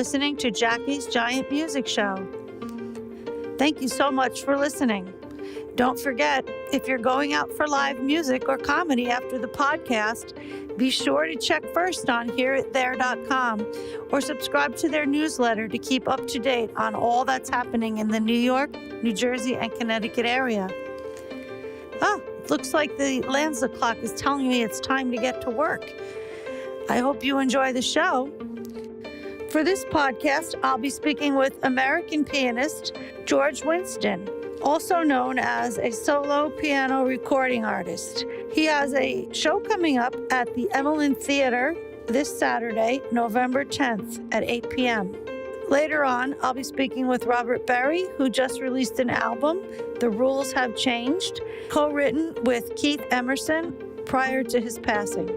listening to Jackie's Giant Music Show. Thank you so much for listening. Don't forget, if you're going out for live music or comedy after the podcast, be sure to check first on hearitthere.com or subscribe to their newsletter to keep up to date on all that's happening in the New York, New Jersey, and Connecticut area. Looks like the Lanza clock is telling me it's time to get to work. I hope you enjoy the show. For this podcast, I'll be speaking with American pianist George Winston, also known as a solo piano recording artist. He has a show coming up at the Evelyn Theater this Saturday, November 10th at 8 p.m. Later on, I'll be speaking with Robert Berry, who just released an album, The Rules Have Changed, co-written with Keith Emerson prior to his passing.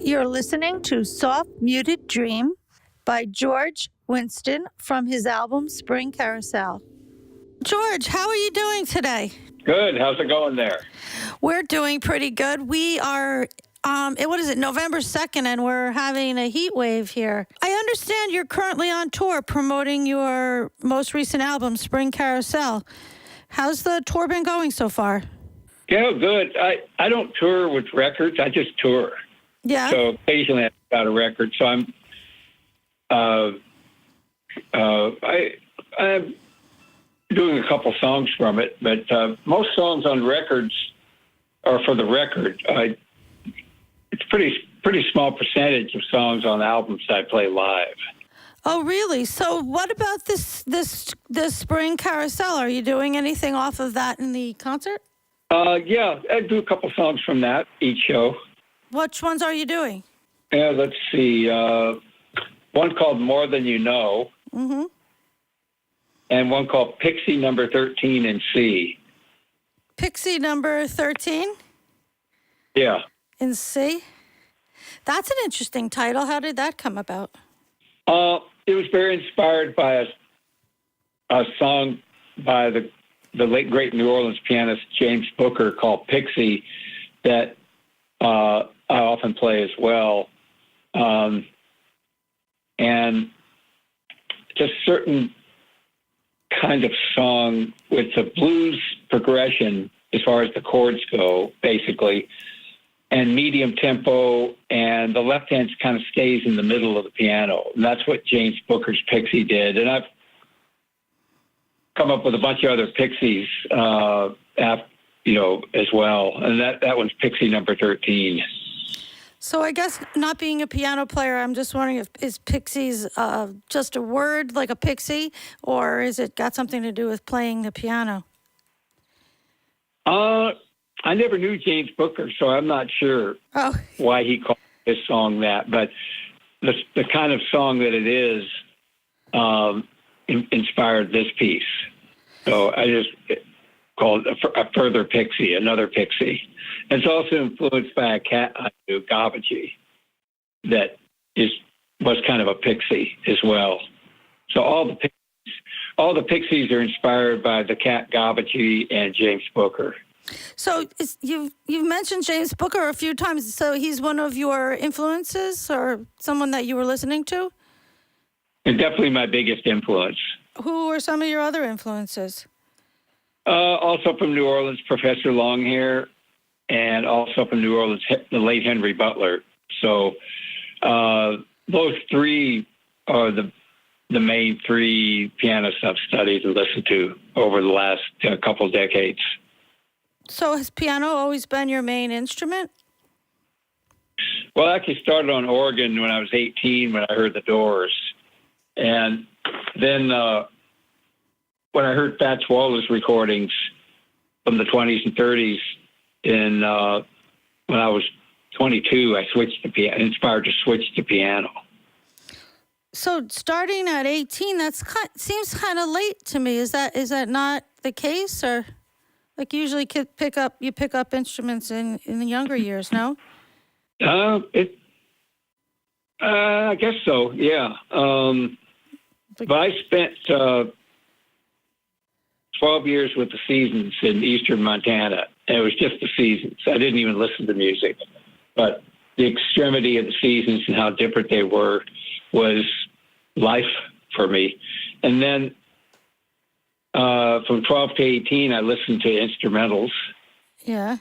You're listening to Soft Muted Dream by George Winston from his album Spring Carousel. George, how are you doing today? Good. How's it going there? We're doing pretty good. We are, November 2nd, and we're having a heat wave here. I understand you're currently on tour promoting your most recent album, Spring Carousel. How's the tour been going so far? Yeah, good. I don't tour with records. I just tour. Yeah. So occasionally I've got a record. So I'm doing a couple songs from it, but most songs on records are for the record. It's pretty small percentage of songs on albums I play live. Oh, really? So what about this Spring Carousel? Are you doing anything off of that in the concert? Yeah, I do a couple songs from that each show. Which ones are you doing? Yeah, let's see. One called More Than You Know. Mm-hmm. And one called Pixie Number 13 in C. Pixie Number 13? Yeah. In C? That's an interesting title. How did that come about? It was very inspired by a song by the late, great New Orleans pianist James Booker called Pixie that I often play as well. And just certain kind of song with a blues progression as far as the chords go, basically, and medium tempo, and the left hand kind of stays in the middle of the piano. And that's what James Booker's Pixie did. And I've come up with a bunch of other Pixies, as well. And that one's Pixie Number 13. So I guess not being a piano player, I'm just wondering is Pixies just a word like a pixie, or is it got something to do with playing the piano? I never knew James Booker, so I'm not sure why he called this song that. But the kind of song that it is inspired this piece. So I just called a further Pixie, another Pixie. It's also influenced by a cat I knew, Gavaji, that was kind of a Pixie as well. So all the Pixies are inspired by the cat Gavaji and James Booker. So you've mentioned James Booker a few times. So he's one of your influences, or someone that you were listening to? And definitely my biggest influence. Who are some of your other influences? Also from New Orleans, Professor Longhair, and also from New Orleans, the late Henry Butler. So those three are the main three pianists I've studied and listened to over the last couple decades. So has piano always been your main instrument? Well, I actually started on organ when I was 18 when I heard the Doors. And then when I heard Fats Waller's recordings from the 20s and 30s, when I was 22, I switched to piano, inspired to switch to piano. So starting at 18, seems kind of late to me. Is that not the case, or like usually you pick up instruments in the younger years? No. I I guess so, yeah. But I spent 12 years with the Seasons in eastern Montana, and it was just the Seasons. I didn't even listen to music. But the extremity of the Seasons and how different they were was life for me. And then from 12 to 18, I listened to instrumentals,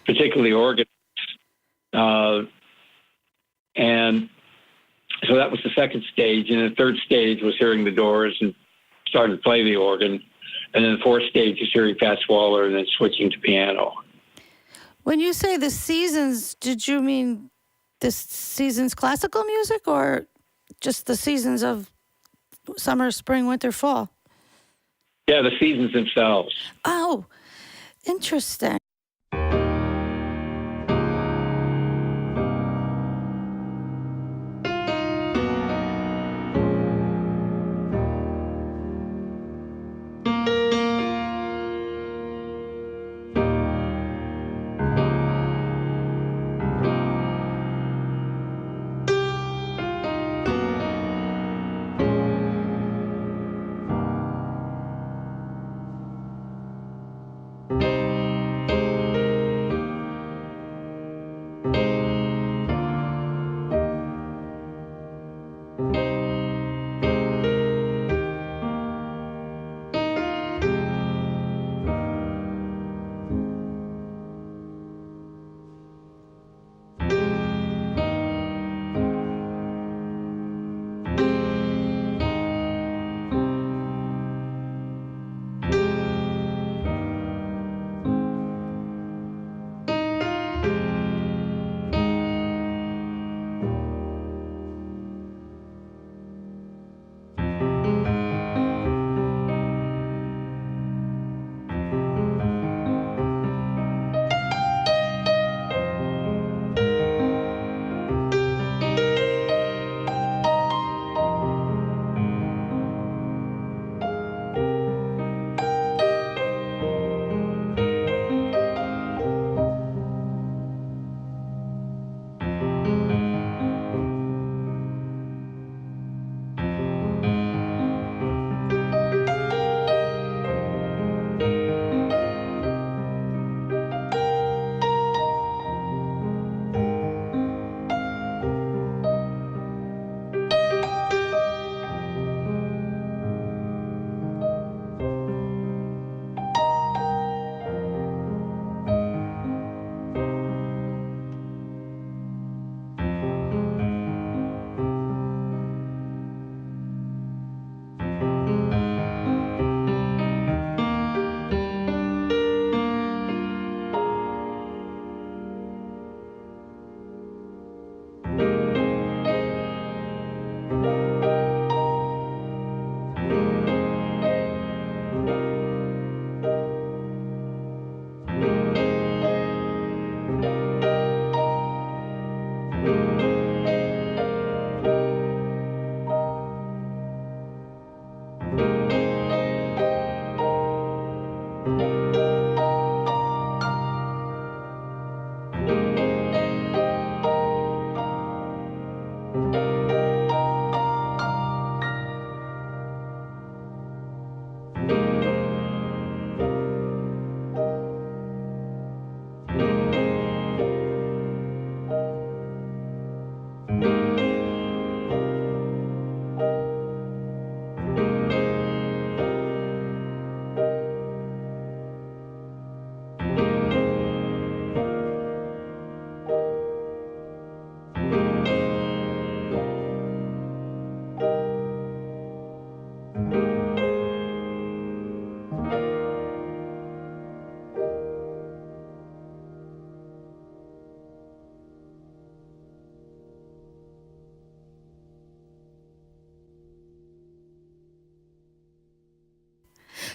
particularly organs. And so that was the second stage. And the third stage was hearing the Doors and starting to play the organ. And then the fourth stage is hearing Fats Waller and then switching to piano. When you say the Seasons, did you mean the Seasons classical music or just the seasons of summer, spring, winter, fall? Yeah, the Seasons themselves. Oh, interesting.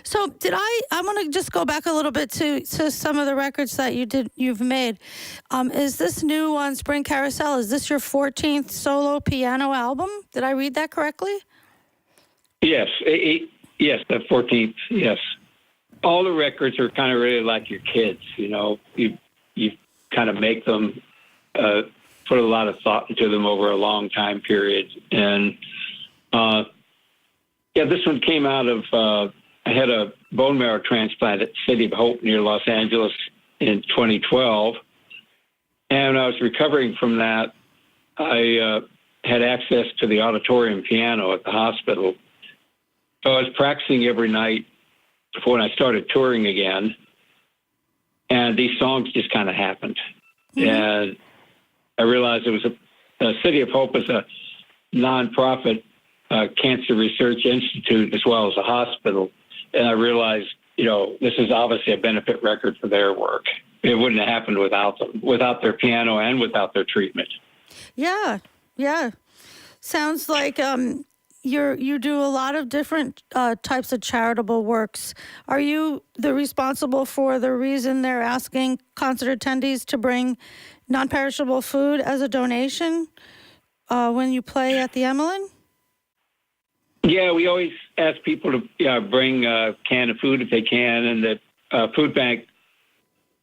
So I'm going to just go back a little bit to some of the records that you've made. Is this new on Spring Carousel, is this your 14th solo piano album? Did I read that correctly? Yes. Yes, the 14th, yes. All the records are kind of really like your kids, you know. You kind of make them put a lot of thought into them over a long time period. And this one came out of, I had a bone marrow transplant at City of Hope near Los Angeles in 2012. And when I was recovering from that, I had access to the auditorium piano at the hospital. So I was practicing every night before when I started touring again. And these songs just kind of happened. Mm-hmm. And I realized it was a City of Hope is a nonprofit cancer research institute as well as a hospital. And I realized, this is obviously a benefit record for their work. It wouldn't have happened without them, without their piano and without their treatment. Yeah. Sounds like you do a lot of different types of charitable works. Are you responsible for the reason they're asking concert attendees to bring non-perishable food as a donation when you play at the Emerald? Yeah, we always ask people to bring a can of food if they can, and the food bank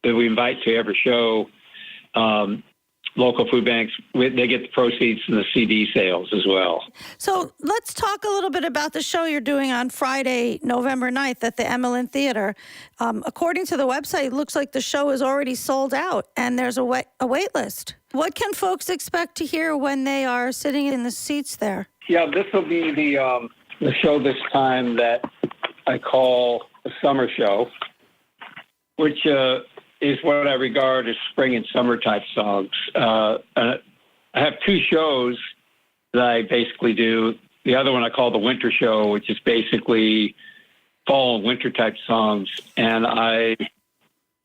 that we invite to every show, local food banks, they get the proceeds from the CD sales as well. So let's talk a little bit about the show you're doing on Friday, November 9th at the Emerald Theater. According to the website, it looks like the show is already sold out, and there's a wait list. What can folks expect to hear when they are sitting in the seats there? Yeah, this will be the show this time that I call the summer show, which is what I regard as spring and summer type songs. I have two shows that I basically do. The other one I call the winter show, which is basically fall and winter type songs, and I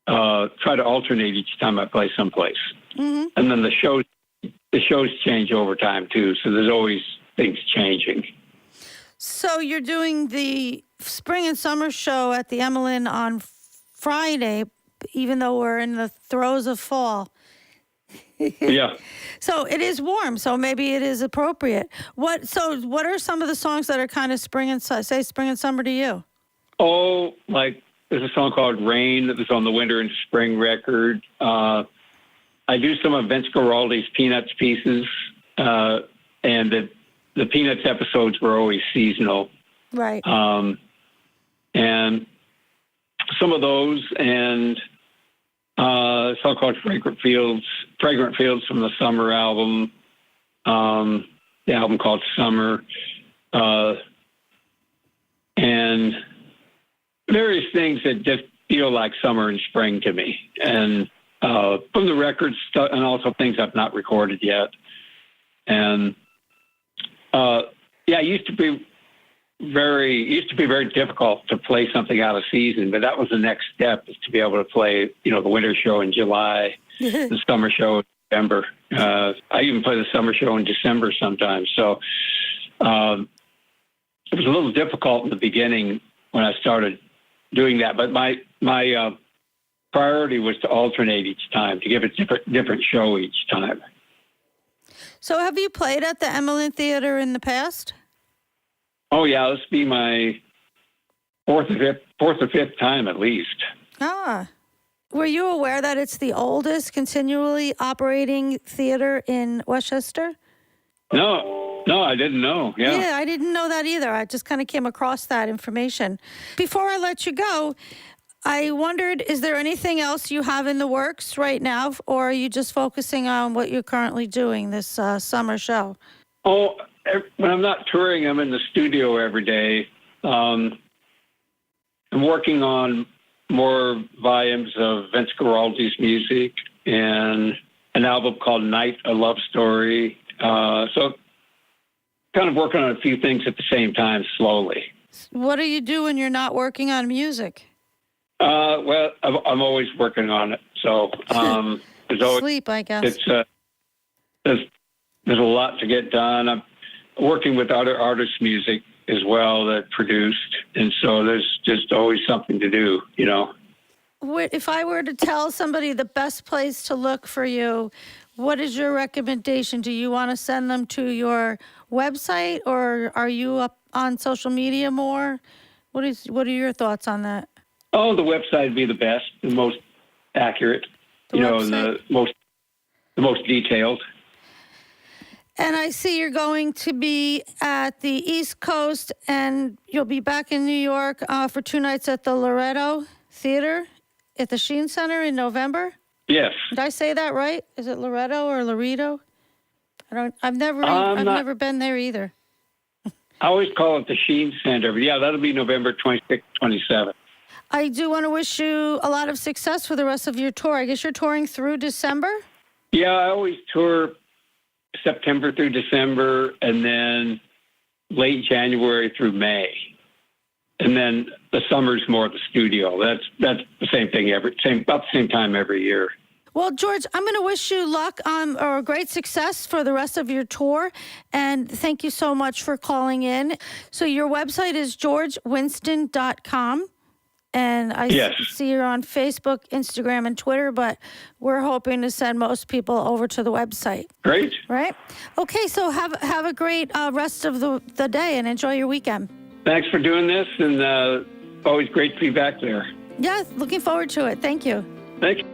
try to alternate each time I play someplace. Mm-hmm. And then the shows change over time too, so there's always things changing. So you're doing the spring and summer show at the Emerald on Friday, even though we're in the throes of fall. Yeah. So it is warm, so maybe it is appropriate. What are some of the songs that are kind of spring and summer to you? Oh, like there's a song called Rain that was on the Winter and Spring record. I do some of Vince Guaraldi's Peanuts pieces, and the Peanuts episodes were always seasonal. Right. And some of those, and a song called Fragrant Fields from the Summer album, the album called Summer, and various things that just feel like summer and spring to me. And from the records, and also things I've not recorded yet. And it used to be very difficult to play something out of season, but that was the next step, is to be able to play, the winter show in July, the summer show in November. I even play the summer show in December sometimes. So it was a little difficult in the beginning when I started doing that, but my priority was to alternate each time, to give a different show each time. So have you played at the Emerald Theater in the past? Oh, yeah, this will be my fourth or fifth time at least. Ah. Were you aware that it's the oldest continually operating theater in Westchester? No, I didn't know. Yeah, I didn't know that either. I just kind of came across that information. Before I let you go, I wondered, is there anything else you have in the works right now, or are you just focusing on what you're currently doing, this summer show? Oh, when I'm not touring, I'm in the studio every day. I'm working on more volumes of Vince Guaraldi's music and an album called Night, A Love Story. So kind of working on a few things at the same time, slowly. What do you do when you're not working on music? Well, I'm always working on it. So there's always sleep, I guess. There's a lot to get done. I'm working with other artists' music as well that produced, and so there's just always something to do, If I were to tell somebody the best place to look for you, what is your recommendation? Do you want to send them to your website, or are you up on social media more? What are your thoughts on that? Oh, the website would be the best, the most accurate, and the most detailed. And I see you're going to be at the East Coast, and you'll be back in New York for 2 nights at the Loretto Theater at the Sheen Center in November. Yes. Did I say that right? Is it Loretto or Loreto? I've never been there either. I always call it the Sheen Center, but yeah, that'll be November 26th, 27th. I do want to wish you a lot of success for the rest of your tour. I guess you're touring through December? Yeah, I always tour September through December, and then late January through May. And then the summer's more of the studio. That's the same thing about the same time every year. Well, George, I'm going to wish you luck or great success for the rest of your tour. And thank you so much for calling in. So your website is georgewinston.com. And I see you're on Facebook, Instagram, and Twitter, but we're hoping to send most people over to the website. Great. Right? Okay, so have a great rest of the day and enjoy your weekend. Thanks for doing this, and always great to be back there. Yeah, looking forward to it. Thank you. Thank you.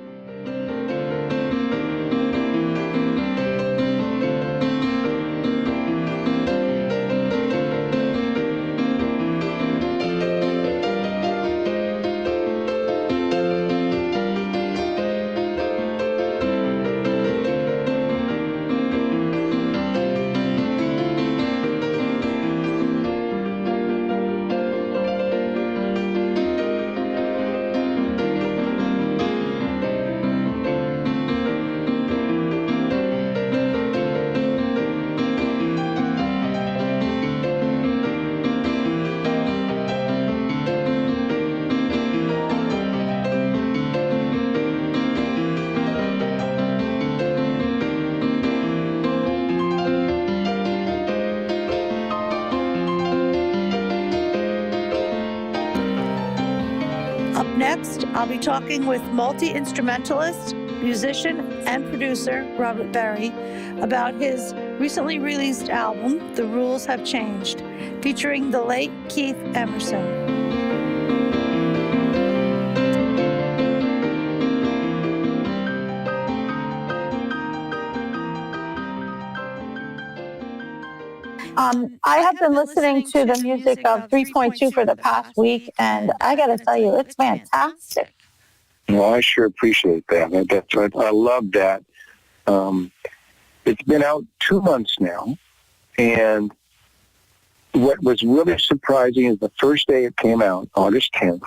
Next, I'll be talking with multi-instrumentalist, musician, and producer Robert Berry about his recently released album, The Rules Have Changed, featuring the late Keith Emerson. I have been listening to the music of 3.2 for the past week, and I got to tell you, it's fantastic. Well, I sure appreciate that. I love that. It's been out 2 months now, and what was really surprising is the first day it came out, August 10th,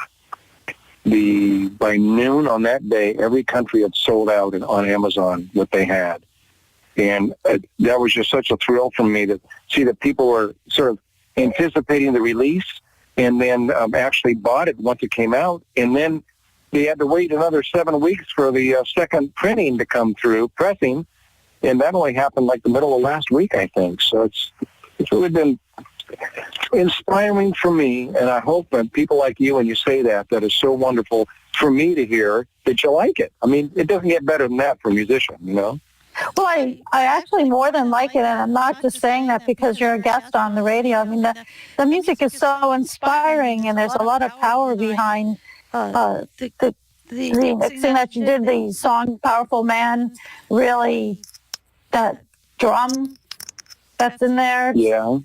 by noon on that day, every country had sold out on Amazon what they had. And that was just such a thrill for me to see that people were sort of anticipating the release and then actually bought it once it came out. And then they had to wait another 7 weeks for the second printing to come through, pressing. And that only happened like the middle of last week, I think. So it's really been inspiring for me. And I hope that people like you, when you say that is so wonderful for me to hear that you like it. I mean, it doesn't get better than that for a musician, you know? Well, I actually more than like it, and I'm not just saying that because you're a guest on the radio. I mean, the music is so inspiring, and there's a lot of power behind the mixing that you did, the song Powerful Man, really, that drum that's in there. Yeah.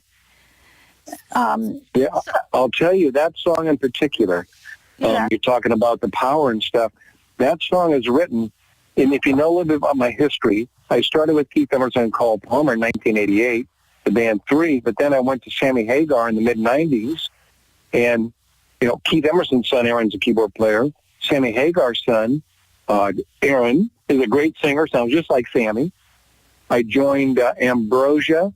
I'll tell you, that song in particular, you're talking about the power and stuff, that song is written, and if you know a little bit about my history, I started with Keith Emerson and Carl Palmer in 1988, the band Three, but then I went to Sammy Hagar in the mid-90s, and, you know, Keith Emerson's son, Aaron's a keyboard player. Sammy Hagar's son, Aaron, is a great singer, sounds just like Sammy. I joined Ambrosia.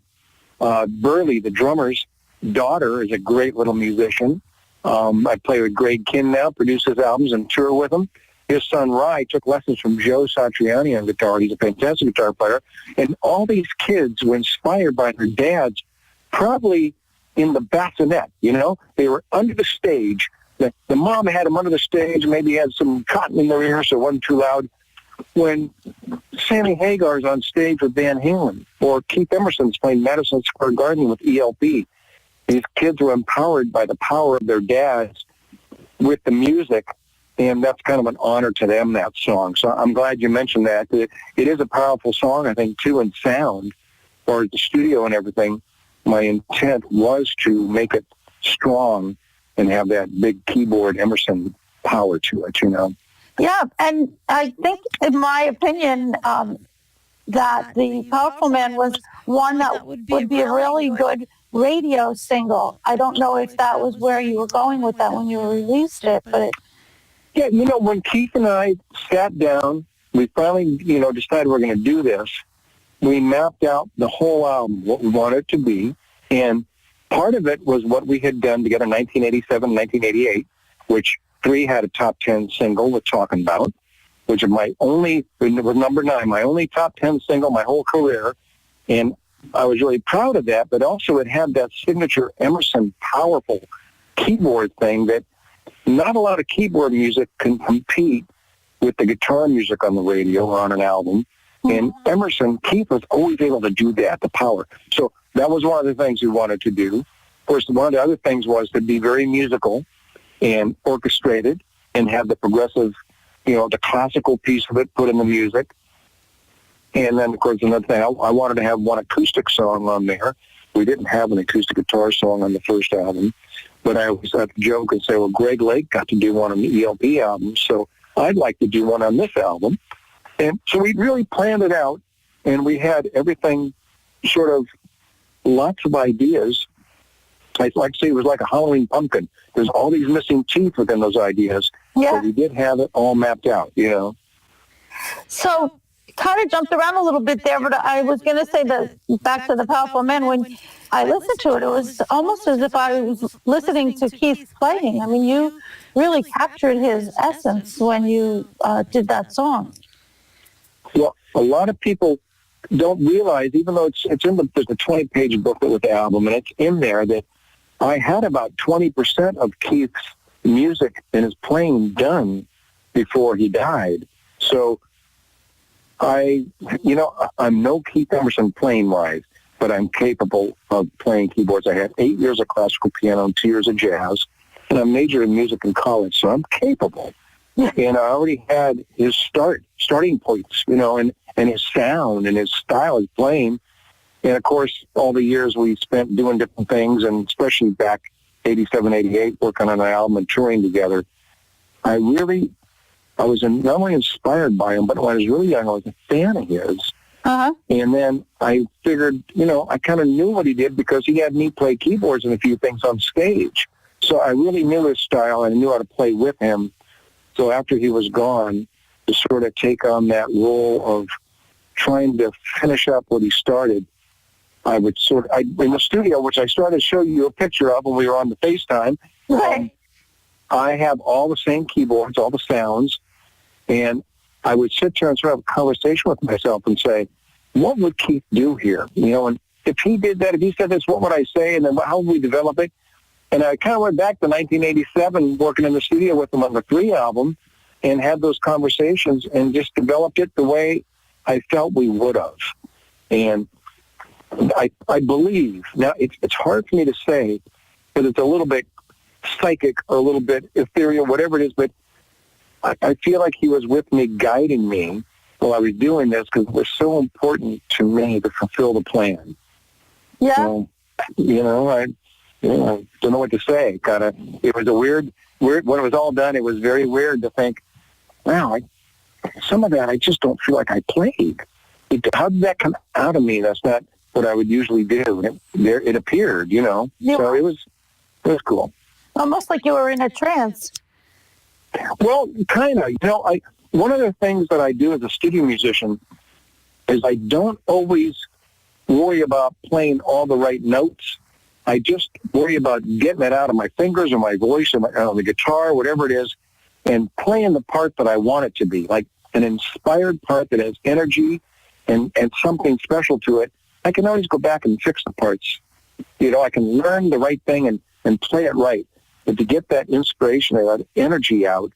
Burley, the drummer's daughter, is a great little musician. I play with Greg Kinn now, produce his albums and tour with him. His son, Rye, took lessons from Joe Satriani on guitar. He's a fantastic guitar player. And all these kids were inspired by their dads, probably in the bassinet, you know? They were under the stage. The mom had them under the stage, maybe had some cotton in their ears so it wasn't too loud. When Sammy Hagar's on stage with Van Halen, or Keith Emerson's playing Madison Square Garden with ELP, these kids were empowered by the power of their dads with the music. And that's kind of an honor to them, that song. So I'm glad you mentioned that. It is a powerful song, I think, too, in sound. far as the studio and everything, my intent was to make it strong and have that big keyboard Emerson power to it, Yeah, and I think, in my opinion, that the Powerful Man was one that would be a really good radio single. I don't know if that was where you were going with that when you released it, but Yeah, when Keith and I sat down, we finally, decided we're going to do this. We mapped out the whole album, what we wanted it to be, and part of it was what we had done together in 1987, 1988, which 3 had a top 10 single with Talking About, which was number 9, my only top 10 single my whole career, and I was really proud of that, but also it had that signature Emerson powerful keyboard thing that not a lot of keyboard music can compete with the guitar music on the radio or on an album. And Emerson, Keith was always able to do that, the power. So that was one of the things we wanted to do. Of course, one of the other things was to be very musical and orchestrated and have the progressive, the classical piece of it put in the music. And then, of course, another thing, I wanted to have one acoustic song on there. We didn't have an acoustic guitar song on the first album. But I always have to joke and say, well, Greg Lake got to do one on the ELP album, so I'd like to do one on this album. And so we really planned it out, and we had everything sort of lots of ideas. I'd like to say it was like a Halloween pumpkin. There's all these missing teeth within those ideas. yeah. But we did have it all mapped out, So kind of jumped around a little bit there, but I was going to say that back to the Powerful Man, when I listened to it, it was almost as if I was listening to Keith playing. I mean, you really captured his essence when you did that song. Well, a lot of people don't realize, even though it's in there's a 20-page booklet with the album, and it's in there, that I had about 20% of Keith's music and his playing done before he died. So I'm no Keith Emerson playing-wise, but I'm capable of playing keyboards. I had 8 years of classical piano and 2 years of jazz, and I majored in music in college, so I'm capable. And I already had his starting points, and his sound and his style of playing. And, of course, all the years we spent doing different things, and especially back 87, 88, working on an album and touring together, I was not only inspired by him, but when I was really young, I was a fan of his. Uh-huh. And then I figured, I kind of knew what he did because he had me play keyboards and a few things on stage. So I really knew his style and I knew how to play with him. So after he was gone, to sort of take on that role of trying to finish up what he started, I would in the studio, which I started to show you a picture of when we were on the FaceTime, Right. I have all the same keyboards, all the sounds, and I would sit there and sort of have a conversation with myself and say, what would Keith do here? And if he did that, if he said this, what would I say? And then how would we develop it? And I kind of went back to 1987, working in the studio with him on the 3 album, and had those conversations and just developed it the way I felt we would have. And I believe, now it's hard for me to say, because it's a little bit psychic or a little bit ethereal, whatever it is, but I feel like he was with me, guiding me while I was doing this, because it was so important to me to fulfill the plan. Yeah. So, I don't know what to say. It was a weird, when it was all done, it was very weird to think, wow, some of that I just don't feel like I played. How did that come out of me? That's not what I would usually do. It appeared, Yeah. So it was cool. Almost like you were in a trance. Well, kind of. One of the things that I do as a studio musician is I don't always worry about playing all the right notes. I just worry about getting it out of my fingers or my voice or on the guitar, whatever it is, and playing the part that I want it to be, like an inspired part that has energy and something special to it. I can always go back and fix the parts. I can learn the right thing and play it right. But to get that inspiration or that energy out,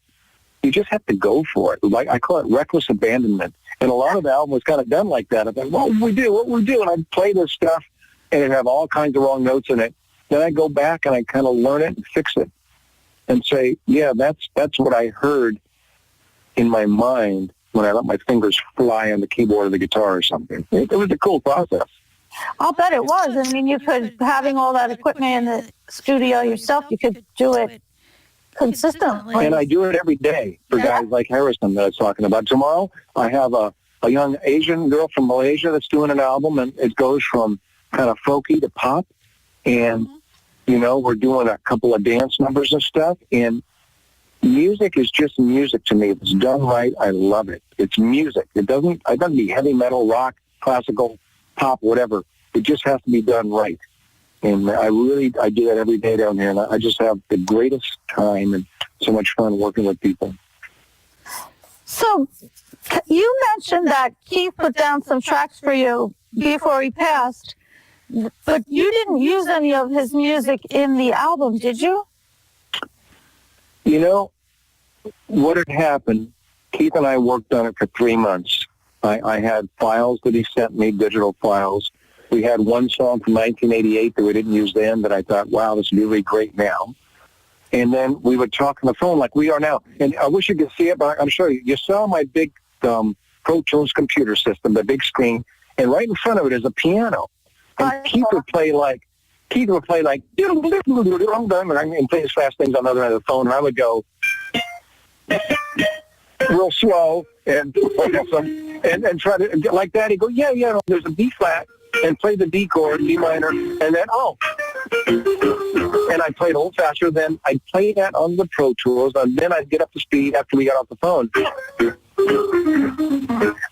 you just have to go for it. Like I call it reckless abandonment. And a lot of the album was kind of done like that. I'm like, what would we do? And I'd play this stuff, and it'd have all kinds of wrong notes in it. Then I go back and I kind of learn it and fix it and say, yeah, that's what I heard in my mind when I let my fingers fly on the keyboard or the guitar or something. It was a cool process. I'll bet it was. I mean, you could, having all that equipment in the studio yourself, you could do it consistently. And I do it every day for guys like Harrison that I was talking about. Tomorrow, I have a young Asian girl from Malaysia that's doing an album, and it goes from kind of folky to pop. And, you know, we're doing a couple of dance numbers and stuff. And music is just music to me. If it's done right, I love it. It's music. It doesn't be heavy metal, rock, classical, pop, whatever. It just has to be done right. And I do that every day down here, and I just have the greatest time and so much fun working with people. So you mentioned that Keith put down some tracks for you before he passed, but you didn't use any of his music in the album, did you? You know, what had happened, Keith and I worked on it for 3 months. I had files that he sent me, digital files. We had one song from 1988 that we didn't use then that I thought, wow, this would be really great now. And then we would talk on the phone like we are now. And I wish you could see it, but I'm sure you saw my big Pro Tools computer system, the big screen, and right in front of it is a piano. And Keith would play like, and play as fast things on the other end of the phone, and I would go real slow and try to get like that. He'd go, yeah, there's a B flat, and play the D chord, D minor, and then, and I played a little faster. Then I'd play that on the Pro Tools, and then I'd get up to speed after we got off the phone.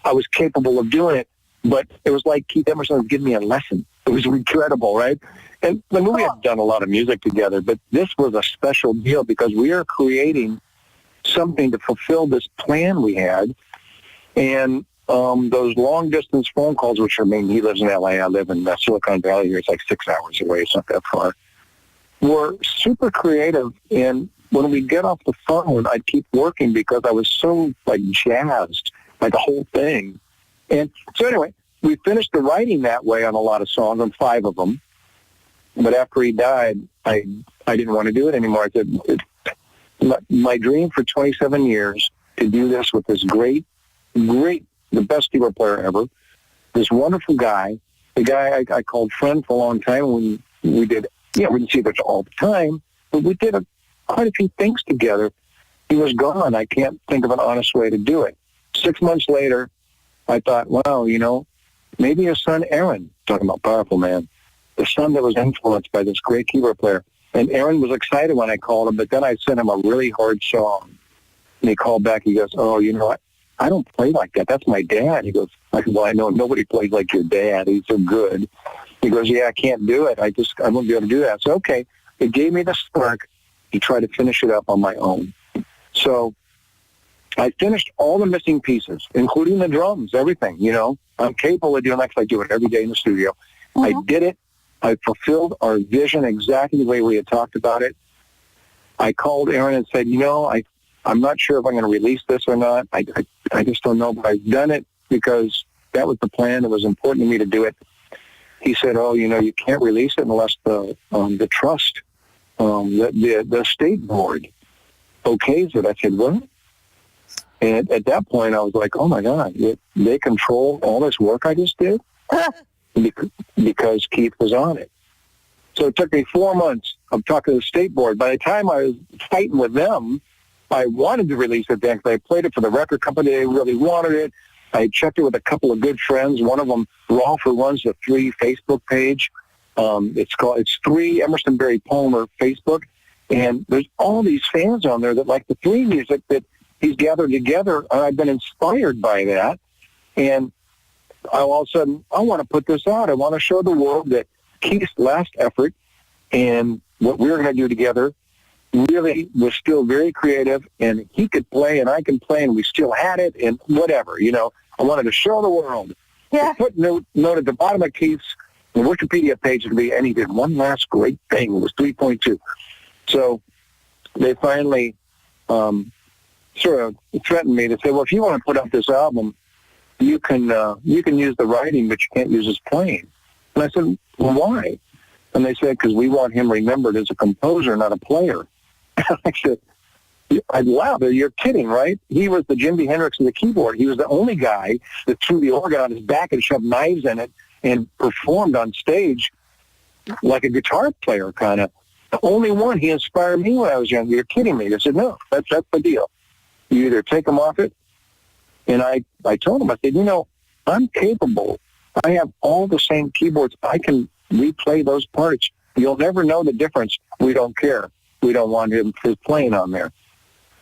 I was capable of doing it, but it was like Keith Emerson was giving me a lesson. It was incredible, right? And the movie had done a lot of music together, but this was a special deal because we are creating something to fulfill this plan we had. And those long-distance phone calls, which I mean, he lives in L.A., I live in Silicon Valley here. It's like 6 hours away. It's not that far. Were super creative. And when we get off the phone, I'd keep working because I was so, like, jazzed by the whole thing. And so anyway, we finished the writing that way on a lot of songs, on 5 of them. But after he died, I didn't want to do it anymore. I said, my dream for 27 years to do this with this great, the best keyboard player ever, this wonderful guy, the guy I called friend for a long time. We did, we didn't see each all the time, but we did quite a few things together. He was gone. I can't think of an honest way to do it. 6 months later, I thought, wow, maybe his son Aaron, talking about powerful man, the son that was influenced by this great keyboard player. And Aaron was excited when I called him, but then I sent him a really hard song. And he called back, he goes, oh, you know what? I don't play like that. That's my dad. He goes, I said, well, I know nobody plays like your dad. He's so good. He goes, yeah, I can't do it. I won't be able to do that. So, okay, it gave me the spark to try to finish it up on my own. So I finished all the missing pieces, including the drums, everything, I'm capable of doing that because I do it every day in the studio. I did it. I fulfilled our vision exactly the way we had talked about it. I called Aaron and said, I'm not sure if I'm going to release this or not. I just don't know, but I've done it because that was the plan. It was important to me to do it. He said, oh, you can't release it unless the trust, the state board okays it. I said, what? And at that point, I was like, oh, my God, they control all this work I just did? Because Keith was on it. So it took me 4 months of talking to the state board. By the time I was fighting with them, I wanted to release it then because I played it for the record company. They really wanted it. I checked it with a couple of good friends. One of them, Rolf, who runs the 3 Facebook page. It's 3 Emerson Berry Palmer Facebook. And there's all these fans on there that like the 3 music that he's gathered together. And I've been inspired by that. And all of a sudden, I want to put this out. I want to show the world that Keith's last effort and what we were going to do together really was still very creative, and he could play and I can play, and we still had it, and whatever, I wanted to show the world. Yeah. The footnote at the bottom of Keith's Wikipedia page would be, and he did one last great thing. It was 3.2. So they finally sort of threatened me to say, well, if you want to put out this album, you can use the writing, but you can't use his playing. And I said, well, why? And they said, because we want him remembered as a composer, not a player. I said, I laughed. You're kidding, right? He was the Jimi Hendrix of the keyboard. He was the only guy that threw the organ on his back and shoved knives in it and performed on stage like a guitar player, kind of. The only one, he inspired me when I was young. You're kidding me. I said, no, that's the deal. You either take him off it. And I told him, I said, I'm capable. I have all the same keyboards. I can replay those parts. You'll never know the difference. We don't care. We don't want him playing on there.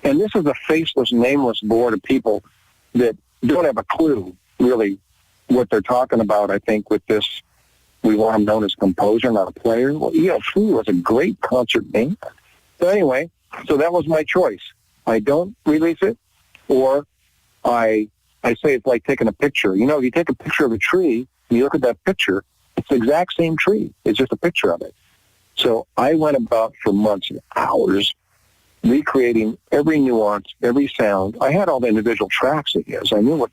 And this is a faceless, nameless board of people that don't have a clue, really, what they're talking about, I think, with this. We want him known as composer, not a player. Well, EL3 was a great concert name. So anyway, so that was my choice. I don't release it, or I say it's like taking a picture. If you take a picture of a tree, and you look at that picture, it's the exact same tree. It's just a picture of it. So I went about for months and hours recreating every nuance, every sound. I had all the individual tracks of his. I knew what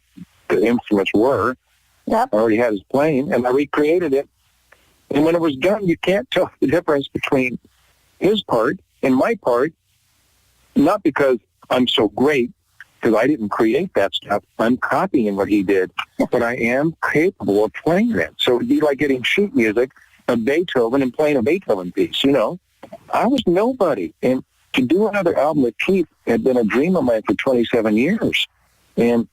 the instruments were. Yep. I already had his playing, and I recreated it. And when it was done, you can't tell the difference between his part and my part, not because I'm so great, because I didn't create that stuff. I'm copying what he did, but I am capable of playing that. So it'd be like getting sheet music of Beethoven and playing a Beethoven piece, I was nobody. And to do another album with Keith had been a dream of mine for 27 years. And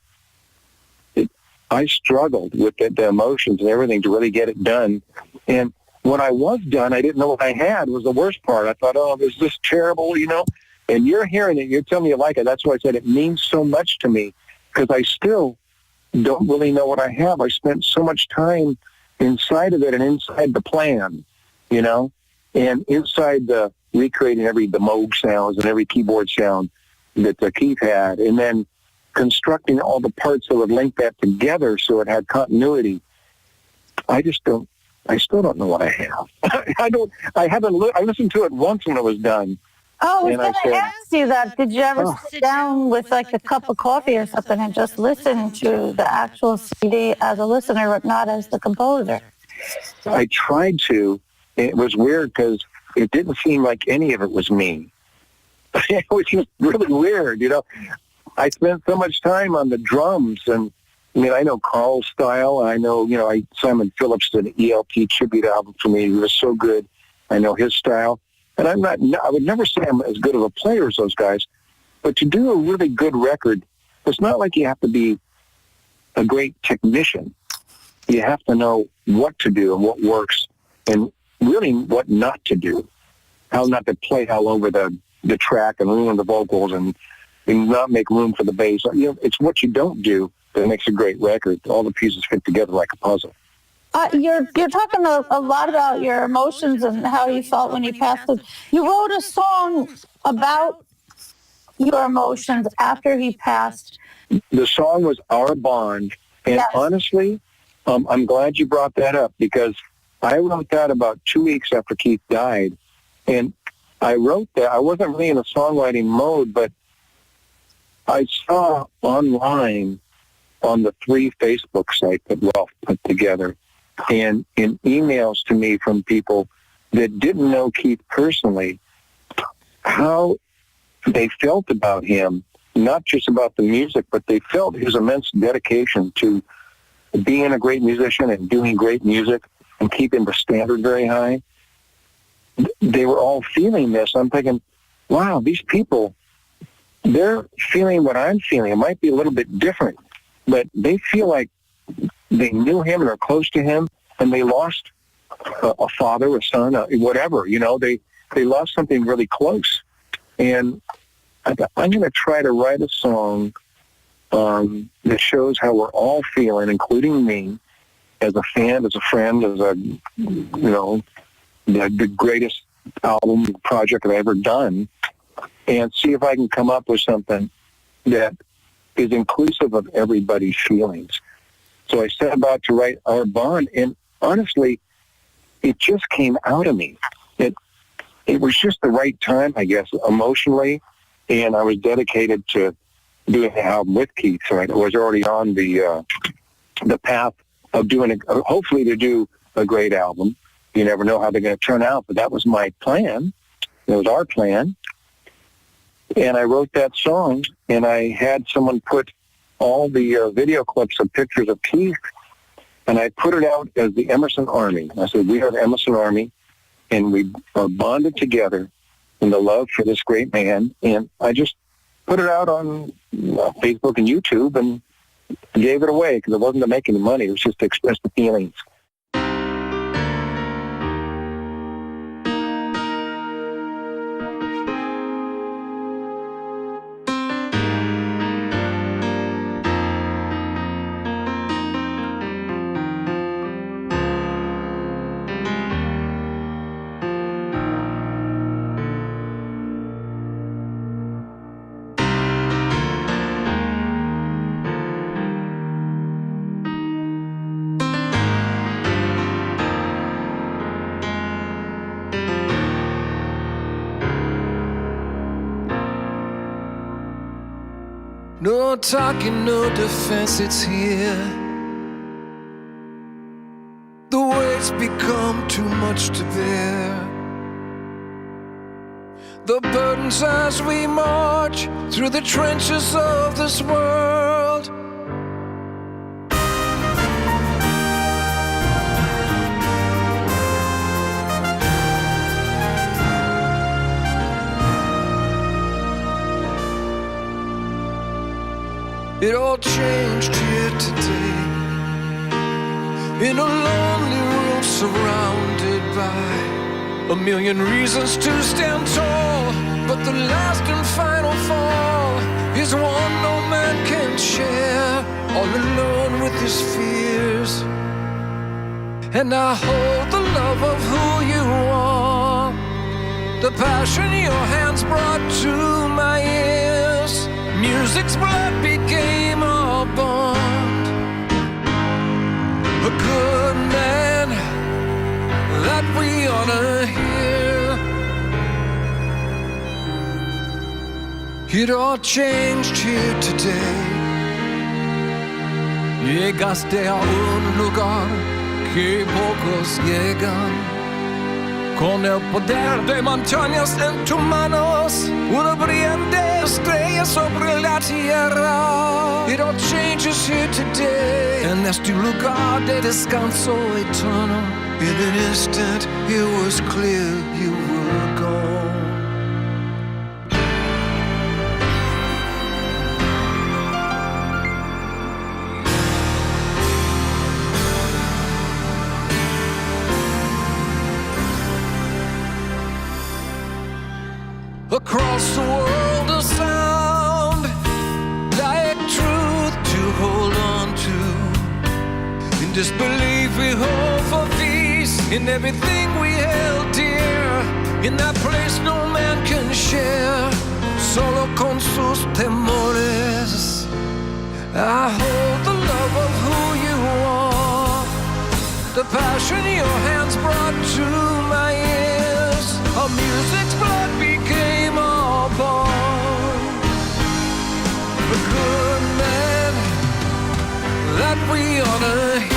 I struggled with the emotions and everything to really get it done. And when I was done, I didn't know what I had was the worst part. I thought, oh, is this terrible, And you're hearing it. You're telling me you like it. That's why I said it means so much to me, because I still don't really know what I have. I spent so much time inside of it and inside the plan, and inside the recreating the Moog sounds and every keyboard sound that Keith had, and then constructing all the parts that would link that together so it had continuity. I still don't know what I have. I listened to it once when it was done. Oh, I was going to ask you that. Did you ever sit down with like a cup of coffee or something and just listen to the actual CD as a listener, but not as the composer? I tried to. It was weird because it didn't seem like any of it was me. It was just really weird, I spent so much time on the drums, and I know Carl's style. I know, Simon Phillips did an ELP tribute album for me. He was so good. I know his style. And I would never say I'm as good of a player as those guys, but to do a really good record, it's not like you have to be a great technician. You have to know what to do and what works, and really what not to do. How not to play all over the track and ruin the vocals and not make room for the bass. It's what you don't do that makes a great record. All the pieces fit together like a puzzle. You're talking a lot about your emotions and how you felt when you passed it. You wrote a song about your emotions after he passed. The song was Our Bond. And yes. Honestly, I'm glad you brought that up, because I wrote that about 2 weeks after Keith died. And I wrote that. I wasn't really in a songwriting mode, but I saw online on the 3 Facebook sites that Ralph put together, and in emails to me from people that didn't know Keith personally, how they felt about him, not just about the music, but they felt his immense dedication to being a great musician and doing great music and keeping the standard very high. They were all feeling this. I'm thinking, wow, these people, they're feeling what I'm feeling. It might be a little bit different, but they feel like they knew him and are close to him, and they lost a father, a son, whatever. They lost something really close. And I'm going to try to write a song that shows how we're all feeling, including me, as a fan, as a friend, as the greatest album project I've ever done, and see if I can come up with something that is inclusive of everybody's feelings. So I set about to write Our Bond, and honestly, it just came out of me. It was just the right time, I guess, emotionally, and I was dedicated to doing the album with Keith, so I was already on the path of hopefully to do a great album. You never know how they're going to turn out, but that was my plan. It was our plan. And I wrote that song, and I had someone put all the video clips of pictures of Keith and I put it out as the Emerson Army. I said, we are the Emerson Army, and we are bonded together in the love for this great man. And I just put it out on Facebook and YouTube and gave it away because it wasn't to make any money. It was just to express the feelings. No talking, no defense, it's here. The weight's become too much to bear. The burdens as we march through the trenches of this world. It all changed here today, in a lonely room surrounded by a million reasons to stand tall. But the last and final fall is one no man can share, all alone with his fears. And I hold the love of who you are, the passion your hands brought to my ears. Music's blood became a bond, a good man that we honor here. It all changed here today. Llegaste a un lugar que pocos llegan. Con el poder de montañas en tus manos, una brillante estrella sobre la tierra. It all changes here today, and es tu lugar de descanso eterno. In an instant, it was clear you were gone. Across the world a sound like truth to hold on to. In disbelief we hope for peace in everything we held dear. In that place no man can share, solo con sus temores. I hold the love of who you are, the passion your hands brought to my ears. Our music's blood became a bond, a good man that we honor here.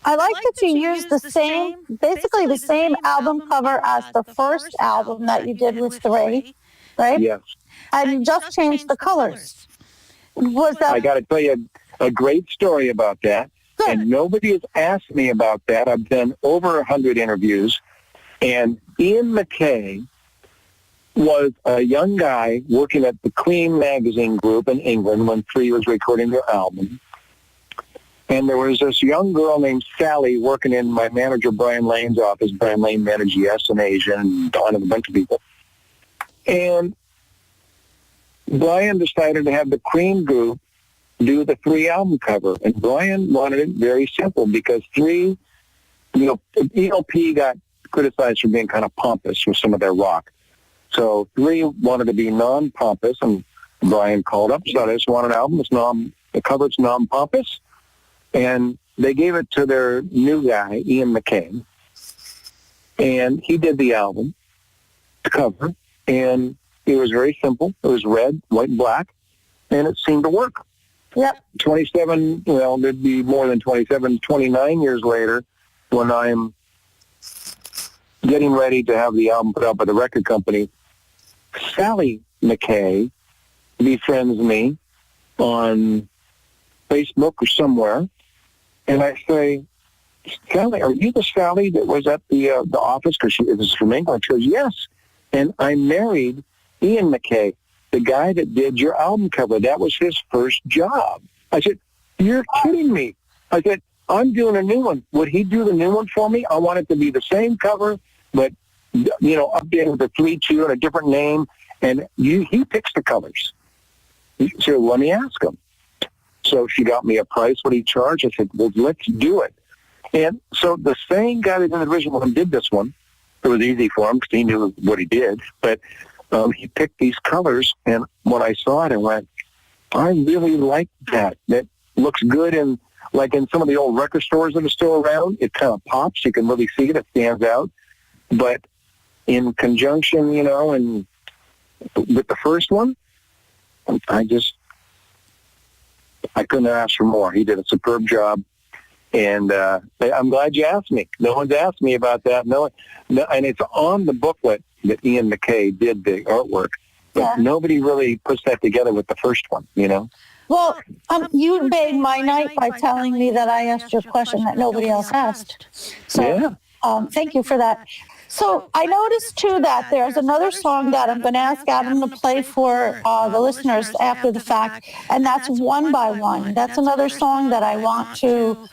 I like that you used basically the same album cover as the first album that you did with Three, right? Yes. And you just changed the colors. Was that? I got to tell you a great story about that. Good. And nobody has asked me about that. I've done over 100 interviews. And Ian MacKaye was a young guy working at the Queen magazine group in England when Free was recording their album. And there was this young girl named Sally working in my manager Brian Lane's office. Brian Lane managed Yes and Asia and Dawn and a bunch of people. And Brian decided to have the Queen group do the Free album cover. And Brian wanted it very simple because Free, ELP got criticized for being kind of pompous with some of their rock. So Free wanted to be non-pompous, and Brian called up, said, I just want an album. The cover's non-pompous. And they gave it to their new guy, Ian MacKaye. And he did the album, the cover, and it was very simple. It was red, white, and black, and it seemed to work. Yep. 27, well, there'd be more than 27, 29 years later, when I'm getting ready to have the album put out by the record company, Sally MacKaye befriends me on Facebook or somewhere, and I say, Sally, are you the Sally that was at the office? Because it was from England. She goes, yes. And I married Ian MacKaye, the guy that did your album cover. That was his first job. I said, you're kidding me. I said, I'm doing a new one. Would he do the new one for me? I want it to be the same cover, but, updated with a 3-2 and a different name. And he picks the colors. So let me ask him. So she got me a price, what he charged. I said, well, let's do it. And so the same guy that did the original one did this one. It was easy for him because he knew what he did. But he picked these colors, and when I saw it, I went, I really like that. That looks good in some of the old record stores that are still around. It kind of pops. You can really see it. It stands out. But in conjunction, and with the first one, I couldn't ask for more. He did a superb job. And I'm glad you asked me. No one's asked me about that. No, and it's on the booklet that Ian MacKaye did the artwork. But nobody really puts that together with the first one, Well, you made my night by telling me that I asked you a question that nobody else asked. So thank you for that. So I noticed, too, that there's another song that I'm going to ask Adam to play for the listeners after the fact, and that's One by One. That's another song that I want to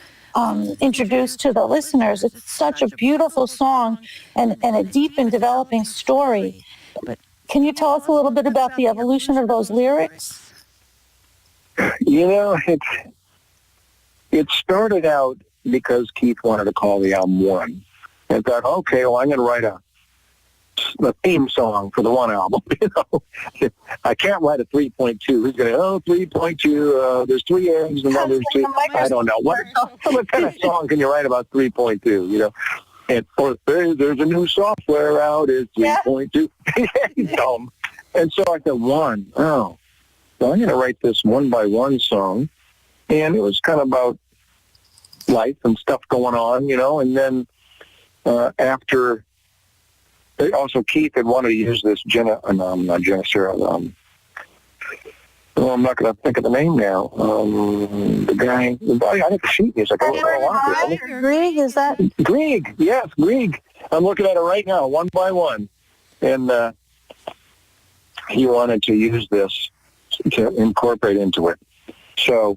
introduce to the listeners. It's such a beautiful song and a deep and developing story. But can you tell us a little bit about the evolution of those lyrics? It started out because Keith wanted to call the album One. I thought, okay, well, I'm going to write a theme song for the One album. I can't write a 3.2. Who's going to, 3.2, there's 3 eggs and then there's 2. I don't know. What kind of song can you write about 3.2, And or there's a new software out, it's 3.2. Dumb. And so I thought, One. Oh, so I'm going to write this One by One song. And it was kind of about life and stuff going on, and then after, also Keith had wanted to use this I'm not going to think of the name now. The guy, I had the sheet. He's like, Grieg, is that? Grieg, yes, Grieg. I'm looking at it right now, One by One. And he wanted to use this to incorporate into it. So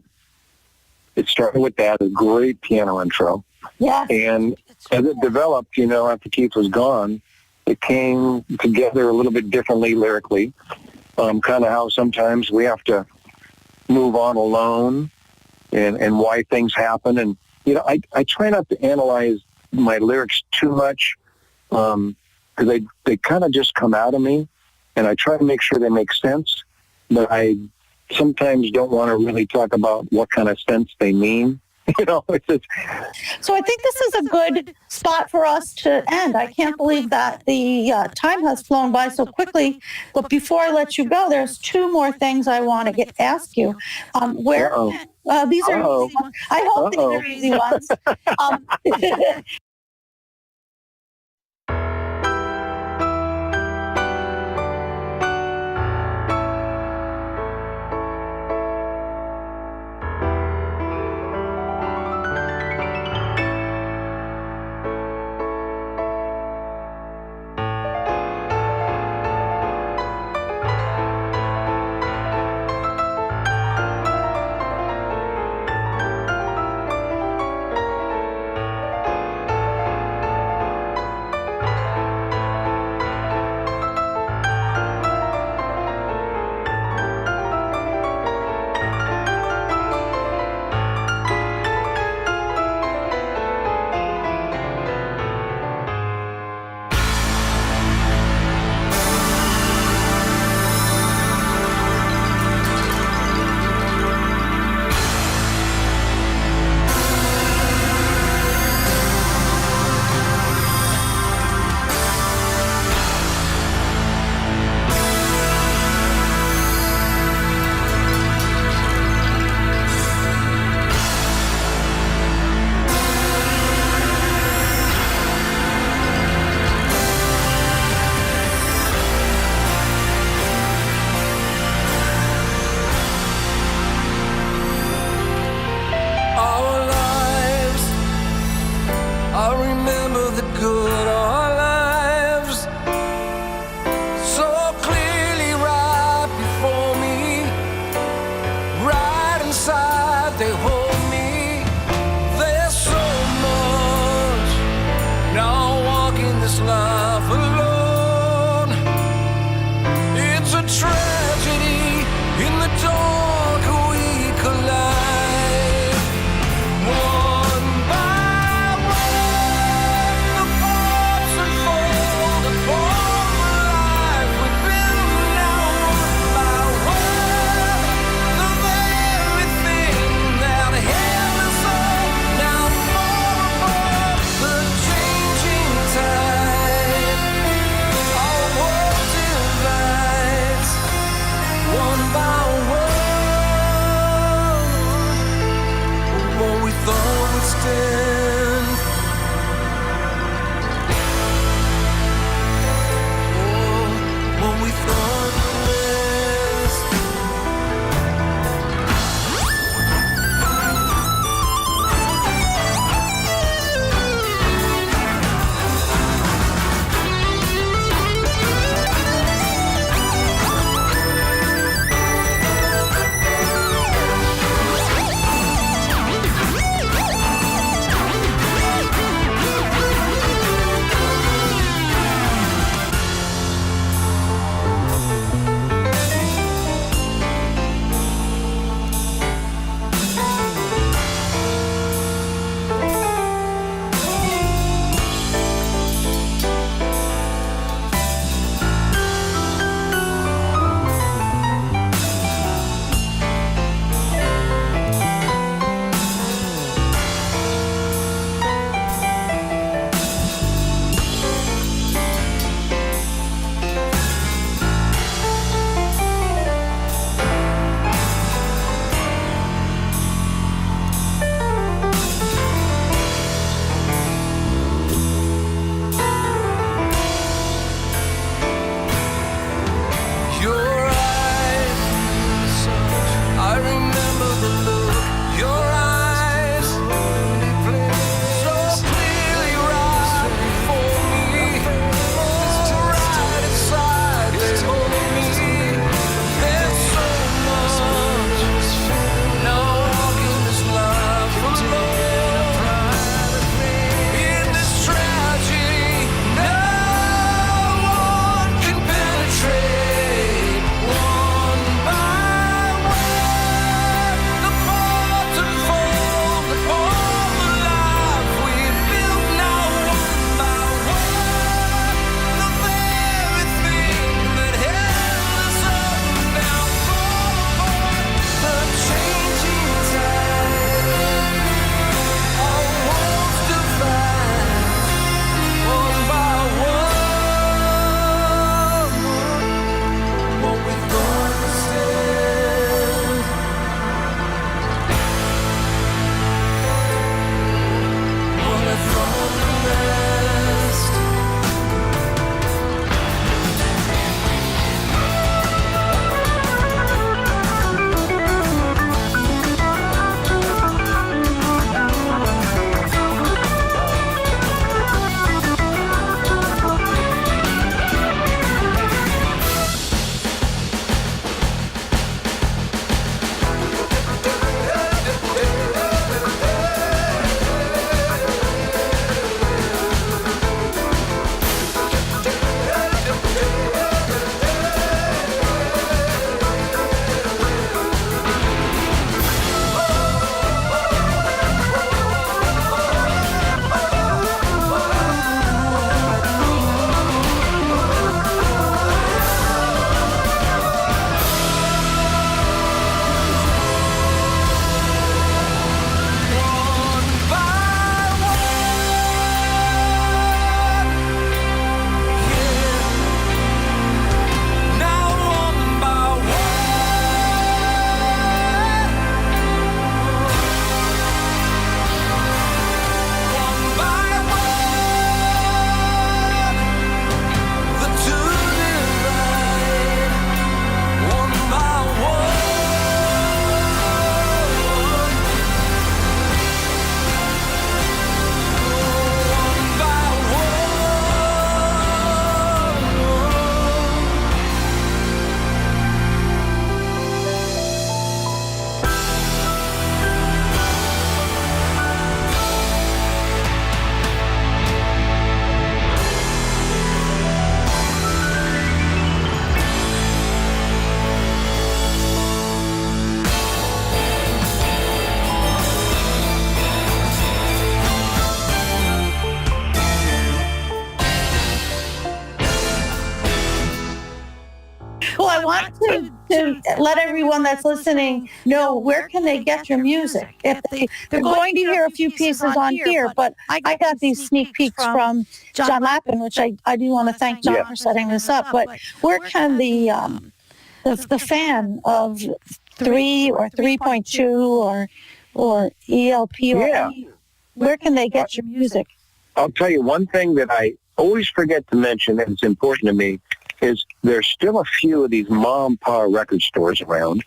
it started with that, a great piano intro. Yeah. And as it developed, after Keith was gone, it came together a little bit differently lyrically. Kind of how sometimes we have to move on alone and why things happen. And, I try not to analyze my lyrics too much because they kind of just come out of me, and I try to make sure they make sense, but I sometimes don't want to really talk about what kind of sense they mean. So I think this is a good spot for us to end. I can't believe that the time has flown by so quickly. But before I let you go, there's 2 more things I want to ask you. These are easy ones. I hope these are easy ones. Well, I want to let everyone that's listening know where can they get your music. If they're going to hear a few pieces on here, but I got these sneak peeks from John Lappin, which I do want to thank John for setting this up. But where can the fan of 3 or 3.2 or ELP or where can they get your music? I'll tell you one thing that I always forget to mention, and it's important to me, is there's still a few of these mom and pop record stores around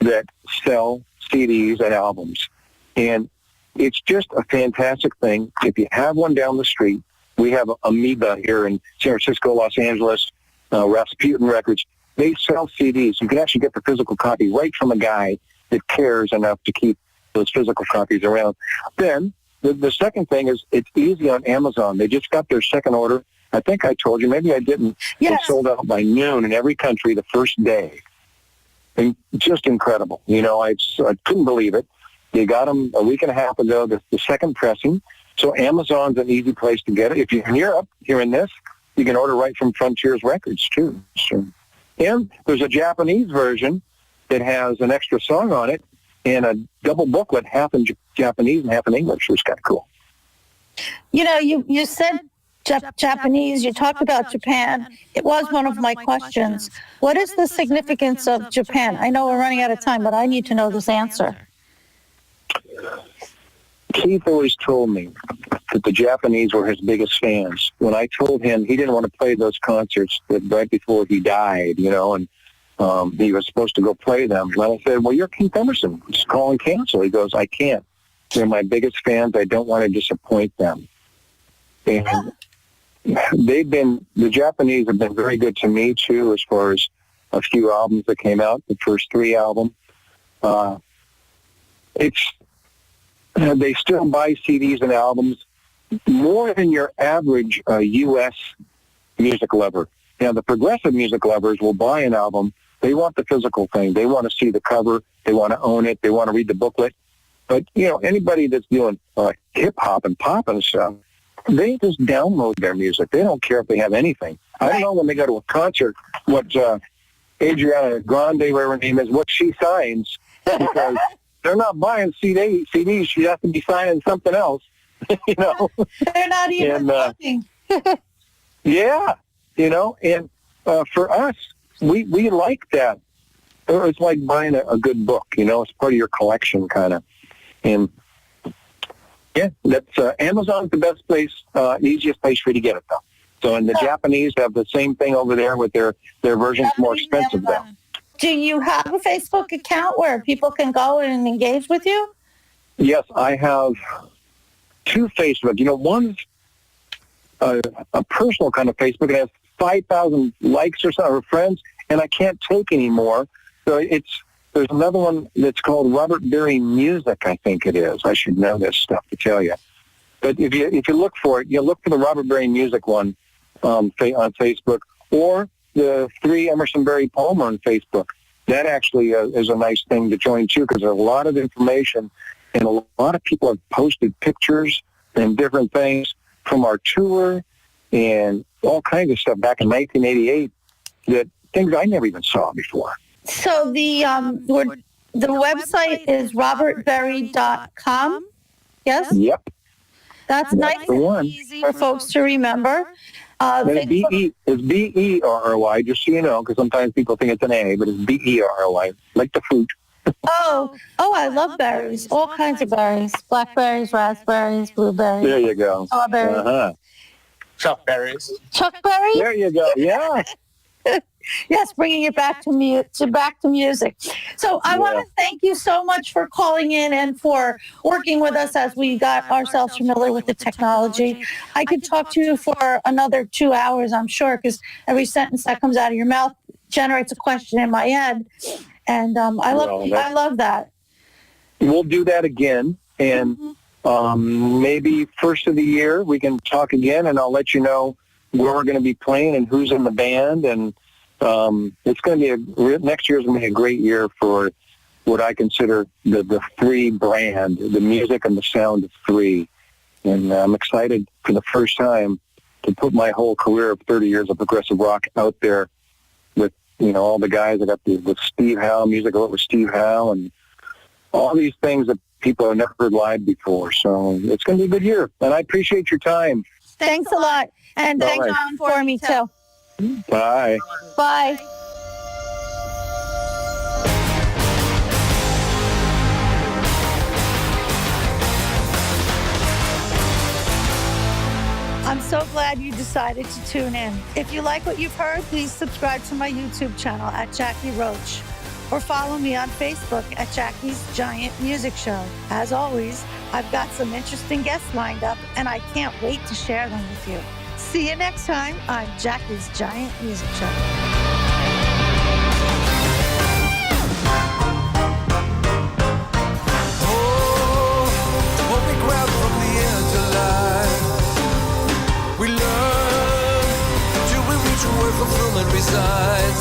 that sell CDs and albums. And it's just a fantastic thing. If you have one down the street, we have Amoeba here in San Francisco, Los Angeles, Rasputin Records. They sell CDs. You can actually get the physical copy right from a guy that cares enough to keep those physical copies around. Then the second thing is it's easy on Amazon. They just got their second order. I think I told you, maybe I didn't. Yes. It sold out by noon in every country the first day. And just incredible. You know, I couldn't believe it. They got them a week and a half ago, the second pressing. So Amazon's an easy place to get it. If you're in Europe, hearing this, you can order right from Frontiers Records, too. So, and there's a Japanese version that has an extra song on it and a double booklet, half in Japanese and half in English, which is kind of cool. You know, you said Japanese, you talked about Japan. It was one of my questions. What is the significance of Japan? I know we're running out of time, but I need to know this answer. Keith always told me that the Japanese were his biggest fans. When I told him he didn't want to play those concerts that right before he died, you know, and he was supposed to go play them. And I said, well, you're Keith Emerson. Just call and cancel. He goes, I can't. They're my biggest fans. I don't want to disappoint them. And the Japanese have been very good to me, too, as far as a few albums that came out, the first 3 albums. They still buy CDs and albums more than your average U.S. music lover. Now, the progressive music lovers will buy an album. They want the physical thing. They want to see the cover. They want to own it. They want to read the booklet. But, you know, anybody that's doing hip-hop and pop and stuff, they just download their music. They don't care if they have anything. I don't know when they go to a concert what Adriana Grande, whatever her name is, what she signs, because they're not buying CDs. She has to be signing something else, you know. They're not even looking. Yeah, you know, and for us, we like that. It's like buying a good book, you know. It's part of your collection, kind of. And yeah, that's Amazon's the best place, easiest place for you to get it, though. So, and the Japanese have the same thing over there with their versions more expensive, though. Do you have a Facebook account where people can go and engage with you? Yes, I have 2 Facebook. You know, one's a personal kind of Facebook. It has 5,000 likes or so, or friends, and I can't take anymore. So there's another one that's called Robert Berry Music, I think it is. I should know this stuff to tell you. But if you look for it, you look for the Robert Berry Music one on Facebook, or the 3 Emerson Berry Palmer on Facebook. That actually is a nice thing to join, too, because there's a lot of information, and a lot of people have posted pictures and different things from our tour and all kinds of stuff back in 1988, that things I never even saw before. So the website is robertberry.com, yes? Yep. That's nice and easy for folks to remember. It's B-E-R-R-Y, just so you know, because sometimes people think it's an A, but it's B-E-R-R-Y, like the fruit. Oh, I love berries, all kinds of berries, blackberries, raspberries, blueberries. There you go. Strawberries. Uh-huh. Chuckberries. Chuckberries? There you go, yeah. Yes, bringing it back to music. So I want to thank you so much for calling in and for working with us as we got ourselves familiar with the technology. I could talk to you for another 2 hours, I'm sure, because every sentence that comes out of your mouth generates a question in my head. And I love that. We'll do that again. And maybe first of the year we can talk again, and I'll let you know where we're going to be playing and who's in the band. And it's going to be next year is going to be a great year for what I consider the 3 brand, the music and the sound of 3. And I'm excited for the first time to put my whole career of 30 years of progressive rock out there with all the guys. I got the Steve Howe music. I wrote with Steve Howe and all these things that people have never heard live before. So it's going to be a good year. And I appreciate your time. Thanks a lot. And thanks right. John for me too. Bye. Bye. I'm so glad you decided to tune in. If you like what you've heard, please subscribe to my YouTube channel at Jacque Roach, or follow me on Facebook at Jackie's Giant Music Show. As always, I've got some interesting guests lined up, and I can't wait to share them with you. See you next time on Jackie's Giant Music Show. What we grab from the interlife, we learn till we reach where fulfillment resides.